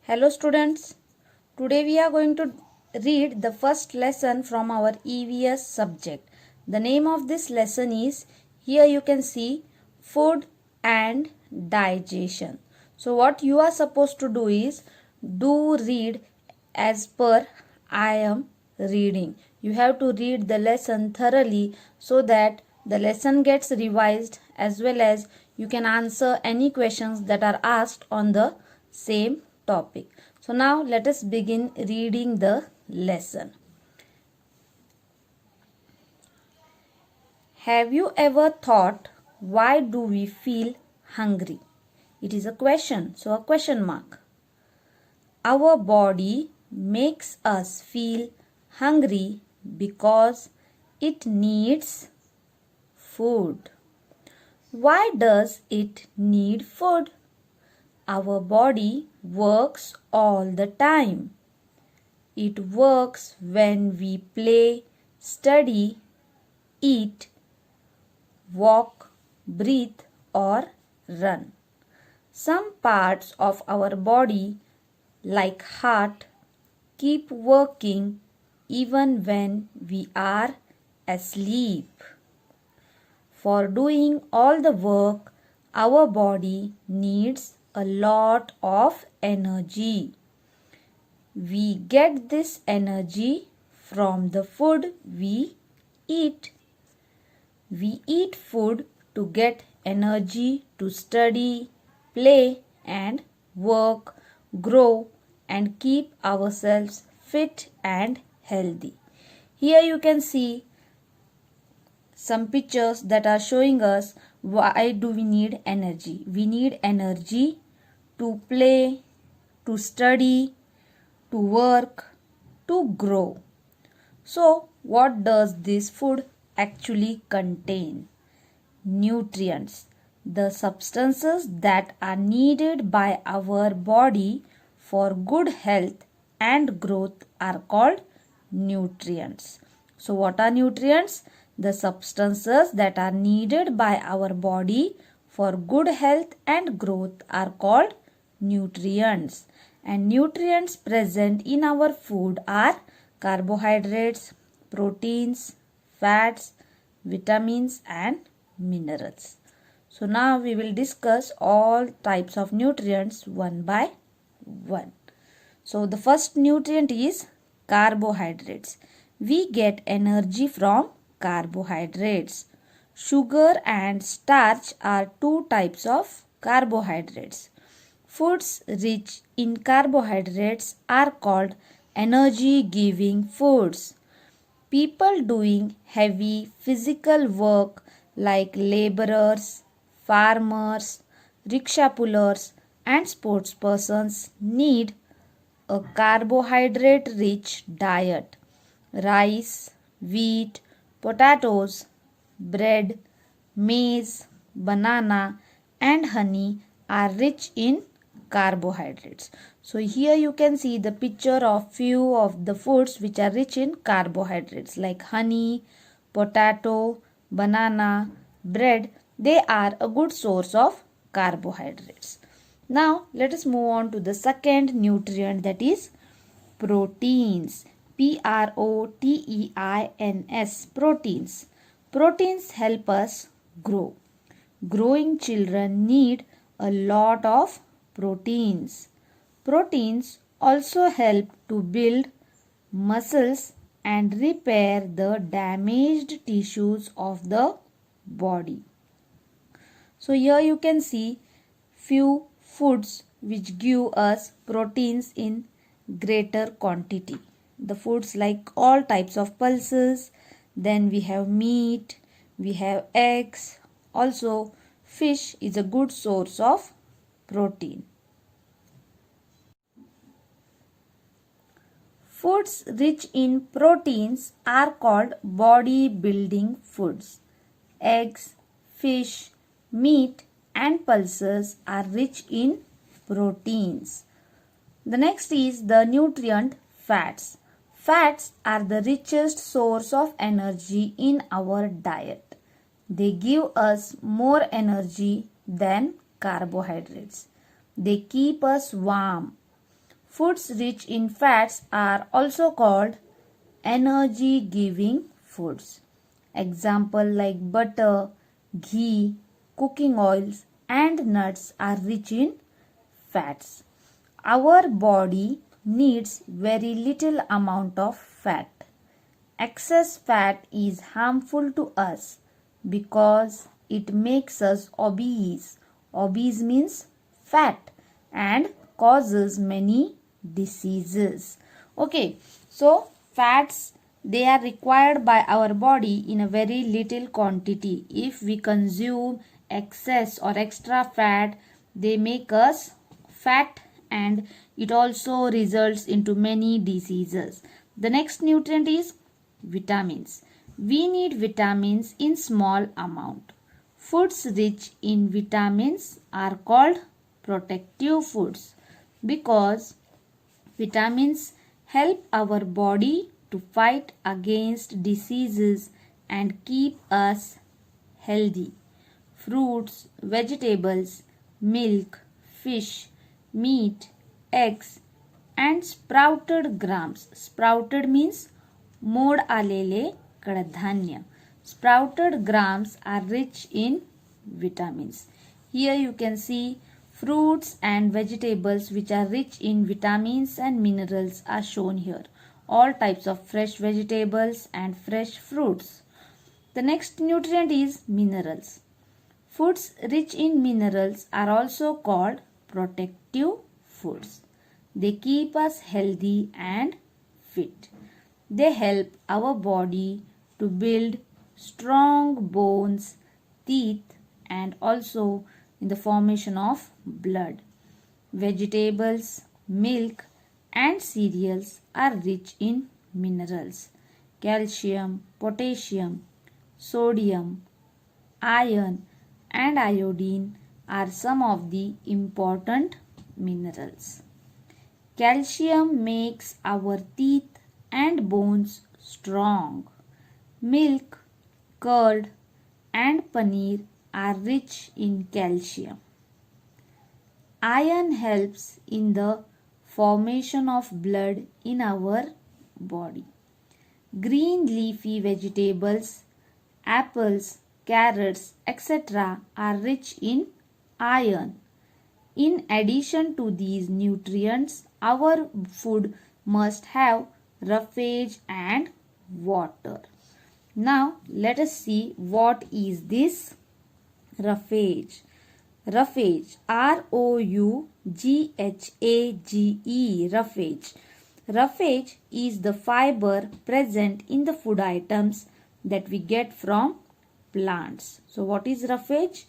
Hello students, today we are going to read the first lesson from our EVS subject. The name of this lesson is, here you can see, food and digestion. So what you are supposed to do is, do read as per I am reading. You have to read the lesson thoroughly so that the lesson gets revised as well as you can answer any questions that are asked on the same topic. So now let us begin reading the lesson. Have you ever thought, why do we feel hungry? It is a question, so a question mark. Our body makes us feel hungry because it needs food. Why does it need food? Our body works all the time. It works when we play, study, eat, walk, breathe, or run. Some parts of our body, like heart, keep working even when we are asleep. For doing all the work, our body needs a lot of energy. We get this energy from the food we eat. We eat food to get energy to study, play and work, grow and keep ourselves fit and healthy. Here you can see some pictures that are showing us why do we need energy. We need energy to play, to study, to work, to grow. So what does this food actually contain? Nutrients. The substances that are needed by our body for good health and growth are called nutrients. So what are nutrients? The substances that are needed by our body for good health and growth are called nutrients. And nutrients present in our food are carbohydrates, proteins, fats, vitamins and minerals. So now we will discuss all types of nutrients one by one. So the first nutrient is carbohydrates. We get energy from carbohydrates. Sugar and starch are two types of carbohydrates. Foods rich in carbohydrates are called energy-giving foods. People doing heavy physical work like laborers, farmers, rickshaw pullers and sportspersons need a carbohydrate-rich diet. Rice, wheat, potatoes, bread, maize, banana and honey are rich in carbohydrates. So here you can see the picture of few of the foods which are rich in carbohydrates like honey, potato, banana, bread. They are a good source of carbohydrates. Now let us move on to the second nutrient, that is proteins. Proteins. Proteins. Proteins help us grow. Growing children need a lot of proteins. Proteins also help to build muscles and repair the damaged tissues of the body. So here you can see few foods which give us proteins in greater quantity. The foods like all types of pulses, then we have meat, we have eggs, also fish is a good source of protein. Foods rich in proteins are called body building foods. Eggs, fish, meat and pulses are rich in proteins. The next is the nutrient fats. Fats are the richest source of energy in our diet. They give us more energy than carbohydrates. They keep us warm. Foods rich in fats are also called energy giving foods. Example like butter, ghee, cooking oils and nuts are rich in fats. Our body needs very little amount of fat. Excess fat is harmful to us because it makes us obese. Obese means fat and causes many diseases. Okay, so fats, they are required by our body in a very little quantity. If we consume excess or extra fat, they make us fat and it also results into many diseases. The next nutrient is vitamins. We need vitamins in small amount. Foods rich in vitamins are called protective foods because vitamins help our body to fight against diseases and keep us healthy. Fruits, vegetables, milk, fish, meat, eggs and sprouted grams. Sprouted means mode आलेले कडधान्य. Sprouted grams are rich in vitamins. Here you can see fruits and vegetables which are rich in vitamins and minerals are shown here. All types of fresh vegetables and fresh fruits. The next nutrient is minerals. Foods rich in minerals are also called protective foods. They keep us healthy and fit. They help our body to build strong bones, teeth and also in the formation of blood. Vegetables, milk and cereals are rich in minerals. Calcium, potassium, sodium, iron and iodine are some of the important minerals. Calcium makes our teeth and bones strong. Milk, curd and paneer are rich in calcium. Iron helps in the formation of blood in our body. Green leafy vegetables, apples, carrots, etc. are rich in iron. In addition to these nutrients, our food must have roughage and water. Now let us see what is this roughage. Roughage, R-O-U-G-H-A-G-E, roughage. Roughage is the fiber present in the food items that we get from plants. So what is roughage?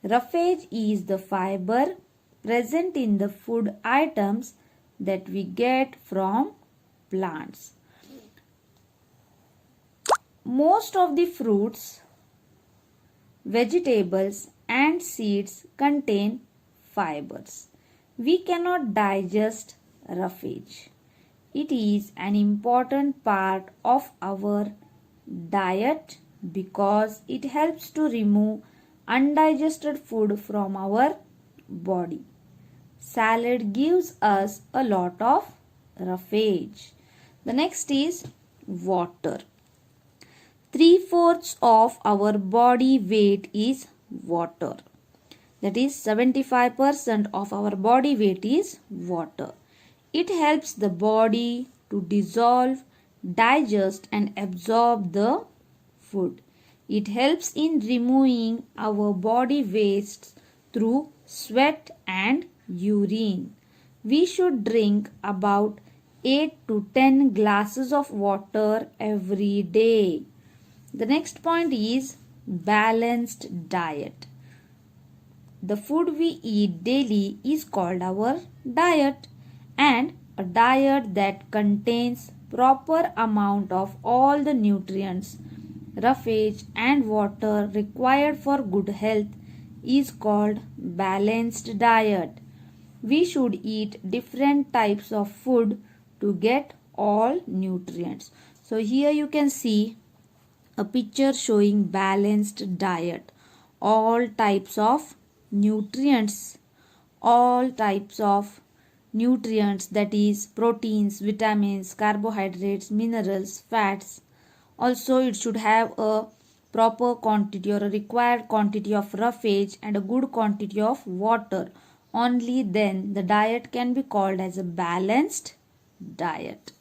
Roughage is the fiber present in the food items that we get from plants. Most of the fruits, vegetables and seeds contain fibers. We cannot digest roughage. It is an important part of our diet because it helps to remove undigested food from our body. Salad gives us a lot of roughage. The next is water. 3/4 of our body weight is water. That is 75% of our body weight is water. It helps the body to dissolve, digest and absorb the food. It helps in removing our body wastes through sweat and urine. We should drink about 8 to 10 glasses of water every day. The next point is balanced diet. The food we eat daily is called our diet, and a diet that contains proper amount of all the nutrients, roughage and water required for good health is called balanced diet. We should eat different types of food to get all nutrients. So here you can see a picture showing balanced diet. All types of nutrients, all types of nutrients, that is proteins, vitamins, carbohydrates, minerals, fats. Also, it should have a proper quantity or a required quantity of roughage and a good quantity of water. Only then the diet can be called as a balanced diet.